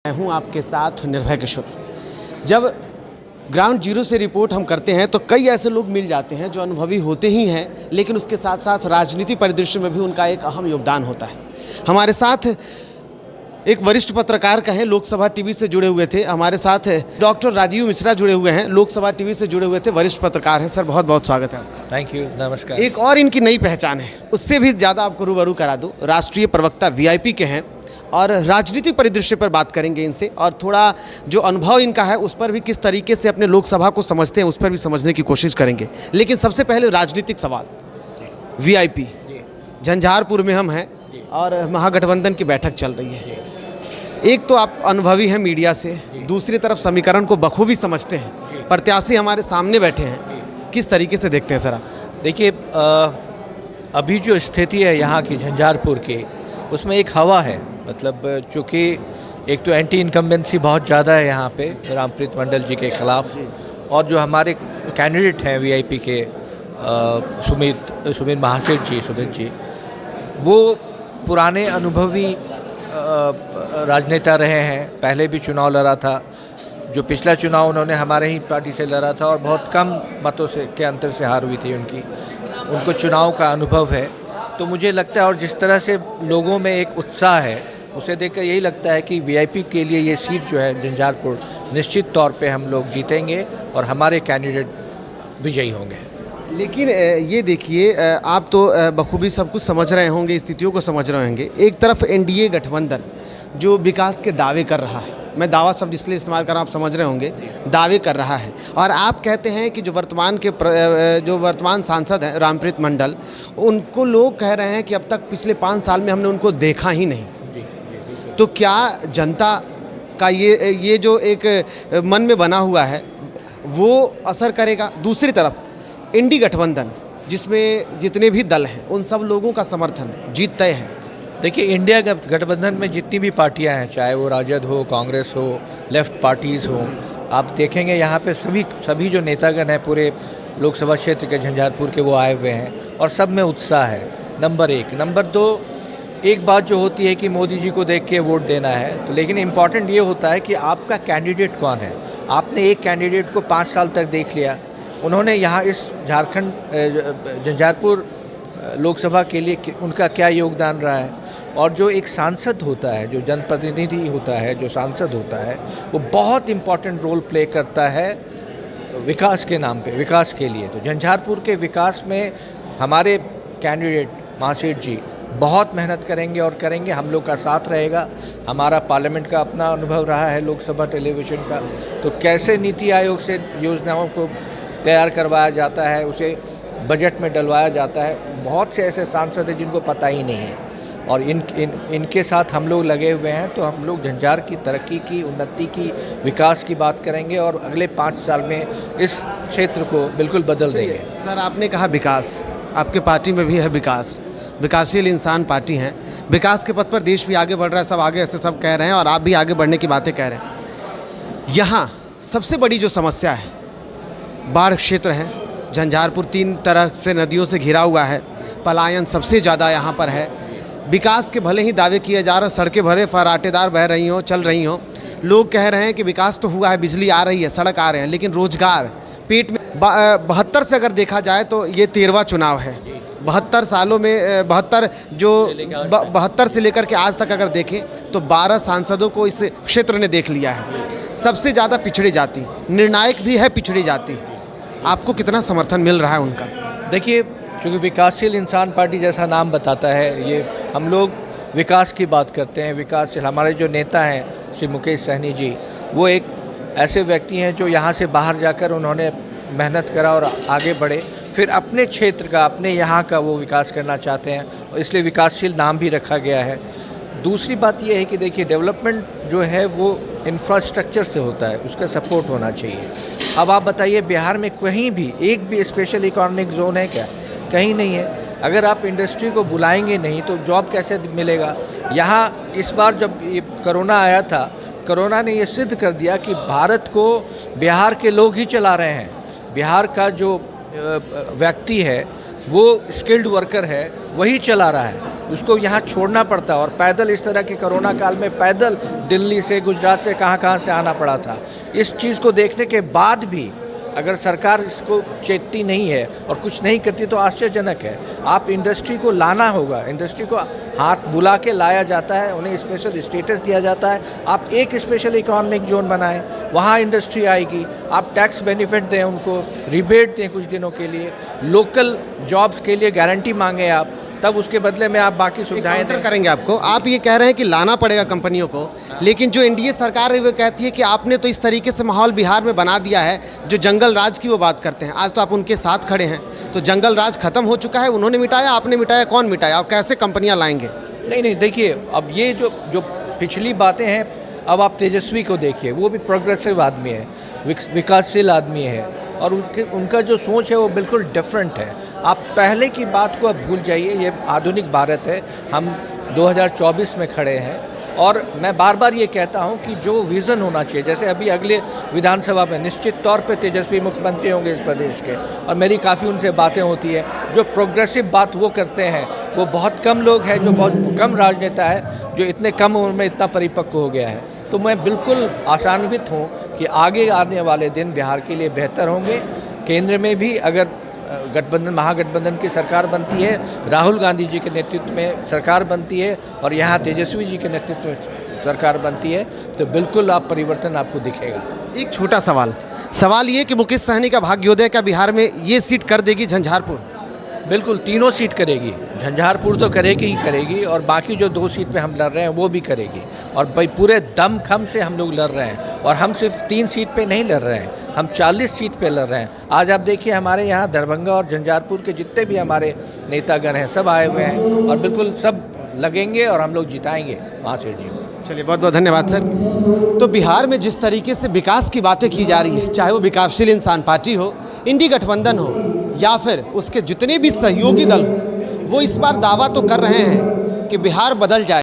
मैं हूं आपके साथ निर्भय किशोर। जब ग्राउंड जीरो से रिपोर्ट हम करते हैं तो कई ऐसे लोग मिल जाते हैं जो अनुभवी होते ही हैं, लेकिन उसके साथ साथ राजनीति परिदृश्य में भी उनका एक अहम योगदान होता है। हमारे साथ एक वरिष्ठ पत्रकार कहें, लोकसभा टीवी से जुड़े हुए थे। हमारे साथ डॉक्टर राजीव मिश्रा जुड़े हुए हैं, लोकसभा टीवी से जुड़े हुए थे, वरिष्ठ पत्रकार हैं। सर, बहुत बहुत स्वागत है आपका। थैंक यू, नमस्कार। एक और इनकी नई पहचान है, उससे भी ज़्यादा आपको रूबरू करा दूँ। राष्ट्रीय प्रवक्ता वीआईपी के हैं और राजनीतिक परिदृश्य पर बात करेंगे इनसे, और थोड़ा जो अनुभव इनका है उस पर भी, किस तरीके से अपने लोकसभा को समझते हैं उस पर भी समझने की कोशिश करेंगे। लेकिन सबसे पहले राजनीतिक सवाल। वीआईपी झंझारपुर में हम हैं और महागठबंधन की बैठक चल रही है। एक तो आप अनुभवी हैं मीडिया से, दूसरी तरफ समीकरण को बखूबी समझते हैं, प्रत्याशी हमारे सामने बैठे हैं, किस तरीके से देखते हैं सर आप? देखिए, अभी जो स्थिति है यहाँ की झंझारपुर की, उसमें एक हवा है। मतलब चूँकि एक तो एंटी इनकम्बेंसी बहुत ज़्यादा है यहाँ पे रामप्रीत मंडल जी के ख़िलाफ़, और जो हमारे कैंडिडेट हैं वीआईपी के सुमित महासेठ जी, वो पुराने अनुभवी राजनेता रहे हैं। पहले भी चुनाव लड़ा था, जो पिछला चुनाव उन्होंने हमारे ही पार्टी से लड़ा था और बहुत कम मतों से के अंतर से हार हुई थी उनको चुनाव का अनुभव है। तो मुझे लगता है, और जिस तरह से लोगों में एक उत्साह है, उसे देखकर यही लगता है कि वीआईपी के लिए ये सीट जो है झंझारपुर, निश्चित तौर पे हम लोग जीतेंगे और हमारे कैंडिडेट विजयी होंगे। लेकिन ये देखिए, आप तो बखूबी सब कुछ समझ रहे होंगे, स्थितियों को समझ रहे होंगे। एक तरफ एनडीए गठबंधन जो विकास के दावे कर रहा है, मैं दावा शब्द इसलिए इस्तेमाल कर रहा हूँ, आप समझ रहे होंगे, दावे कर रहा है, और आप कहते हैं कि जो वर्तमान सांसद हैं रामप्रीत मंडल, उनको लोग कह रहे हैं कि अब तक पिछले 5 साल में हमने उनको देखा ही नहीं। तो क्या जनता का ये जो एक मन में बना हुआ है वो असर करेगा? दूसरी तरफ इंडी गठबंधन, जिसमें जितने भी दल हैं उन सब लोगों का समर्थन, जीत तय है। देखिए, इंडिया गठबंधन में जितनी भी पार्टियां हैं, चाहे वो राजद हो, कांग्रेस हो, लेफ्ट पार्टीज़ हो, आप देखेंगे यहाँ पे सभी जो नेतागण हैं पूरे लोकसभा क्षेत्र के झंझारपुर के, वो आए हुए हैं और सब में उत्साह है। नंबर 1। नंबर 2, एक बात जो होती है कि मोदी जी को देख के वोट देना है, तो लेकिन इम्पॉर्टेंट ये होता है कि आपका कैंडिडेट कौन है। आपने एक कैंडिडेट को 5 साल तक देख लिया, उन्होंने यहाँ इस झंझारपुर लोकसभा के लिए उनका क्या योगदान रहा है। और जो एक सांसद होता है, जो जनप्रतिनिधि होता है, जो सांसद होता है, वो बहुत इम्पॉर्टेंट रोल प्ले करता है विकास के नाम पे, विकास के लिए। तो झंझारपुर के विकास में हमारे कैंडिडेट महासेठ जी बहुत मेहनत करेंगे और करेंगे, हम लोग का साथ रहेगा। हमारा पार्लियामेंट का अपना अनुभव रहा है, लोकसभा टेलीविज़न का, तो कैसे नीति आयोग से योजनाओं को तैयार करवाया जाता है, उसे बजट में डलवाया जाता है। बहुत से ऐसे सांसद हैं जिनको पता ही नहीं है, और इनके साथ हम लोग लगे हुए हैं। तो हम लोग झंझार की तरक्की की, उन्नति की, विकास की बात करेंगे और अगले 5 साल में इस क्षेत्र को बिल्कुल बदल देंगे। सर, आपने कहा विकास, आपके पार्टी में भी है विकास, विकासशील इंसान पार्टी हैं, विकास के पथ पर देश भी आगे बढ़ रहा है, सब आगे ऐसे सब कह रहे हैं और आप भी आगे बढ़ने की बातें कह रहे हैं। यहाँ सबसे बड़ी जो समस्या है, बाढ़ क्षेत्र है। झंझारपुर 3 तरह से नदियों से घिरा हुआ है, पलायन सबसे ज़्यादा यहाँ पर है। विकास के भले ही दावे किए जा रहे, सड़कें भरे फराटेदार बह रही हों, चल रही हों, लोग कह रहे हैं कि विकास तो हुआ है, बिजली आ रही है, सड़क आ रहे हैं, लेकिन रोजगार पेट में 72 से अगर देखा जाए तो ये 13वां चुनाव है। 72 सालों में 72 से लेकर के आज तक अगर देखें तो 12 सांसदों को इस क्षेत्र ने देख लिया है। सबसे ज़्यादा पिछड़ी जाति, निर्णायक भी है पिछड़ी जाति। आपको कितना समर्थन मिल रहा है उनका? देखिए, चूँकि विकासशील इंसान पार्टी जैसा नाम बताता है, ये हम लोग विकास की बात करते हैं। विकासशील, हमारे जो नेता हैं श्री मुकेश सहनी जी, वो एक ऐसे व्यक्ति हैं जो यहाँ से बाहर जाकर उन्होंने मेहनत करा और आगे बढ़े, फिर अपने क्षेत्र का, अपने यहाँ का वो विकास करना चाहते हैं, और इसलिए विकासशील नाम भी रखा गया है। दूसरी बात ये है कि देखिए, डेवलपमेंट जो है वो इंफ्रास्ट्रक्चर से होता है, उसका सपोर्ट होना चाहिए। अब आप बताइए, बिहार में कहीं भी एक भी स्पेशल इकोनॉमिक जोन है क्या? कहीं नहीं है। अगर आप इंडस्ट्री को बुलाएंगे नहीं तो जॉब कैसे मिलेगा? यहाँ इस बार जब ये कोरोना आया था, कोरोना ने ये सिद्ध कर दिया कि भारत को बिहार के लोग ही चला रहे हैं। बिहार का जो व्यक्ति है, वो स्किल्ड वर्कर है, वही चला रहा है, उसको यहाँ छोड़ना पड़ता है। और पैदल इस तरह के कोरोना काल में पैदल दिल्ली से, गुजरात से, कहाँ से आना पड़ा था। इस चीज़ को देखने के बाद भी अगर सरकार इसको चेतती नहीं है और कुछ नहीं करती तो आश्चर्यजनक है। आप इंडस्ट्री को लाना होगा, इंडस्ट्री को हाथ बुला के लाया जाता है, उन्हें स्पेशल स्टेटस दिया जाता है। आप एक स्पेशल इकोनॉमिक जोन बनाएं, वहाँ इंडस्ट्री आएगी। आप टैक्स बेनिफिट दें, उनको रिबेट दें कुछ दिनों के लिए, लोकल जॉब्स के लिए गारंटी मांगें आप, तब उसके बदले में आप बाकी सुविधाएं दें। करेंगे आपको। आप ये कह रहे हैं कि लाना पड़ेगा कंपनियों को, लेकिन जो एनडीए सरकार है वो कहती है कि आपने तो इस तरीके से माहौल बिहार में बना दिया है, जो जंगल राज की वो बात करते हैं। आज तो आप उनके साथ खड़े हैं, तो जंगल राज खत्म हो चुका है, उन्होंने मिटाया, आपने मिटाया, कौन मिटाया? आप कैसे कंपनियां लाएंगे? नहीं, देखिए, अब ये जो पिछली बातें हैं, अब आप तेजस्वी को देखिए, वो भी प्रोग्रेसिव आदमी है, विकासशील आदमी है, और उनका जो सोच है वो बिल्कुल डिफरेंट है। आप पहले की बात को अब भूल जाइए, ये आधुनिक भारत है, हम 2024 में खड़े हैं। और मैं बार बार ये कहता हूँ कि जो विज़न होना चाहिए, जैसे अभी अगले विधानसभा में निश्चित तौर पे तेजस्वी मुख्यमंत्री होंगे इस प्रदेश के, और मेरी काफ़ी उनसे बातें होती है। जो प्रोग्रेसिव बात वो करते हैं, वो बहुत कम लोग हैं, जो बहुत कम राजनेता है जो इतने कम उम्र में इतना परिपक्व हो गया है। तो मैं बिल्कुल आशान्वित हूँ कि आगे आने वाले दिन बिहार के लिए बेहतर होंगे। केंद्र में भी अगर महागठबंधन की सरकार बनती है, राहुल गांधी जी के नेतृत्व में सरकार बनती है, और यहाँ तेजस्वी जी के नेतृत्व में सरकार बनती है, तो बिल्कुल परिवर्तन आपको दिखेगा। एक छोटा सवाल ये कि मुकेश सहनी का भाग्योदय का बिहार में ये सीट कर देगी झंझारपुर? बिल्कुल, तीनों सीट करेगी। झंझारपुर तो करेगी ही करेगी, और बाकी जो 2 सीट पे हम लड़ रहे हैं वो भी करेगी। और भाई पूरे दमखम से हम लोग लड़ रहे हैं, और हम सिर्फ 3 सीट पे नहीं लड़ रहे हैं, हम 40 सीट पे लड़ रहे हैं। आज आप देखिए, हमारे यहाँ दरभंगा और झंझारपुर के जितने भी हमारे नेतागण हैं सब आए हुए हैं, और बिल्कुल सब लगेंगे और हम लोग जिताएंगे महाशय जी को। चलिए, बहुत बहुत धन्यवाद सर। तो बिहार में जिस तरीके से विकास की बातें की जा रही है, चाहे वो विकासशील इंसान पार्टी हो, इंडी गठबंधन हो, या फिर उसके जितने भी सहयोगी दल हो, वो इस बार दावा तो कर रहे हैं कि बिहार बदल जाए।